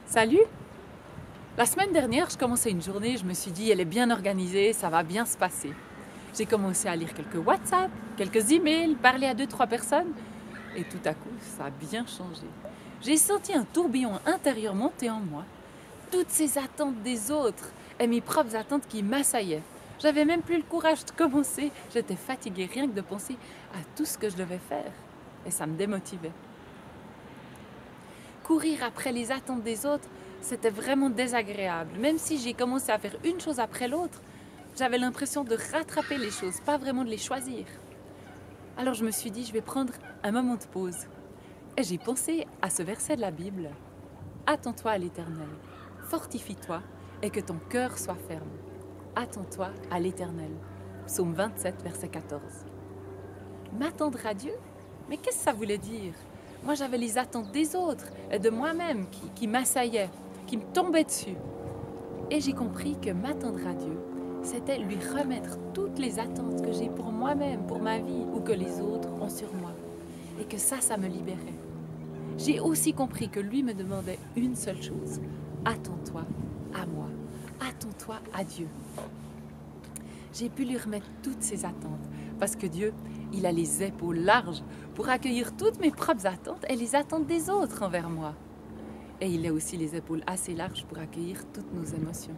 Salut! La semaine dernière, je commençais une journée, je me suis dit, elle est bien organisée, ça va bien se passer. J'ai commencé à lire quelques WhatsApp, quelques emails, parler à 2-3 personnes, et tout à coup, ça a bien changé. J'ai senti un tourbillon intérieur monter en moi, toutes ces attentes des autres et mes propres attentes qui m'assaillaient. J'avais même plus le courage de commencer, j'étais fatiguée rien que de penser à tout ce que je devais faire, et ça me démotivait. Courir après les attentes des autres, c'était vraiment désagréable. Même si j'ai commencé à faire une chose après l'autre, j'avais l'impression de rattraper les choses, pas vraiment de les choisir. Alors je me suis dit, je vais prendre un moment de pause. Et j'ai pensé à ce verset de la Bible. Attends-toi à l'Éternel, fortifie-toi et que ton cœur soit ferme. Attends-toi à l'Éternel. Psaume 27, verset 14. M'attendre à Dieu? Mais qu'est-ce que ça voulait dire? Moi, j'avais les attentes des autres et de moi-même qui m'assaillaient, qui me tombaient dessus. Et j'ai compris que m'attendre à Dieu, c'était lui remettre toutes les attentes que j'ai pour moi-même, pour ma vie ou que les autres ont sur moi. Et que ça me libérait. J'ai aussi compris que lui me demandait une seule chose. Attends-toi à moi. Attends-toi à Dieu. J'ai pu lui remettre toutes ses attentes parce que Dieu, il a les épaules larges pour accueillir toutes mes propres attentes et les attentes des autres envers moi. Et il a aussi les épaules assez larges pour accueillir toutes nos émotions.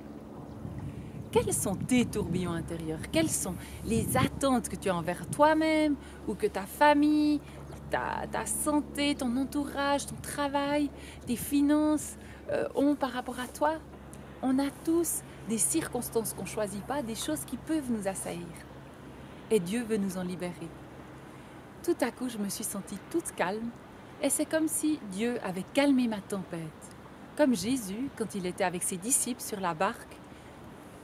Quels sont tes tourbillons intérieurs? Quelles sont les attentes que tu as envers toi-même ou que ta famille, ta santé, ton entourage, ton travail, tes finances ont par rapport à toi? On a tous des circonstances qu'on ne choisit pas, des choses qui peuvent nous assaillir. Et Dieu veut nous en libérer. Tout à coup, je me suis sentie toute calme et c'est comme si Dieu avait calmé ma tempête. Comme Jésus, quand il était avec ses disciples sur la barque,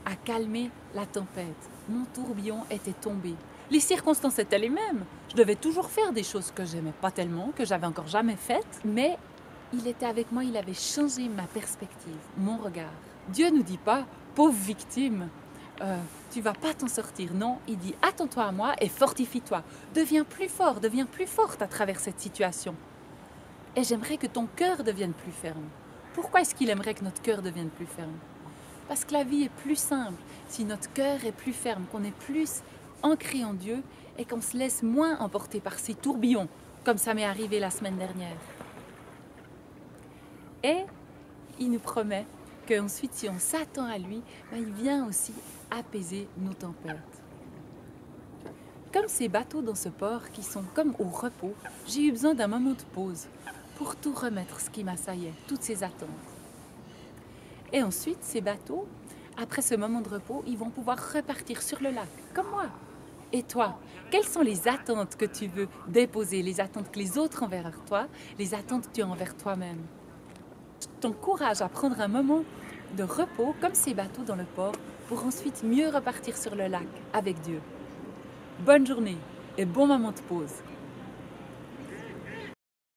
a calmé la tempête. Mon tourbillon était tombé. Les circonstances étaient les mêmes. Je devais toujours faire des choses que j'aimais pas tellement, que j'avais encore jamais faites, mais il était avec moi, il avait changé ma perspective, mon regard. Dieu nous dit pas, pauvre victime, tu vas pas t'en sortir. Non, il dit, attends-toi à moi et fortifie-toi. Deviens plus fort, deviens plus forte à travers cette situation. Et j'aimerais que ton cœur devienne plus ferme. Pourquoi est-ce qu'il aimerait que notre cœur devienne plus ferme? Parce que la vie est plus simple si notre cœur est plus ferme, qu'on est plus ancré en Dieu et qu'on se laisse moins emporter par ces tourbillons, comme ça m'est arrivé la semaine dernière. Et il nous promet qu'ensuite, si on s'attend à lui, il vient aussi apaiser nos tempêtes. Comme ces bateaux dans ce port qui sont comme au repos, j'ai eu besoin d'un moment de pause pour tout remettre ce qui m'assaillait, toutes ces attentes. Et ensuite, ces bateaux, après ce moment de repos, ils vont pouvoir repartir sur le lac, comme moi. Et toi, quelles sont les attentes que tu veux déposer, les attentes que les autres ont envers toi, les attentes que tu as envers toi-même? Ton courage à prendre un moment de repos, comme ces bateaux dans le port, pour ensuite mieux repartir sur le lac avec Dieu. Bonne journée et bon moment de pause.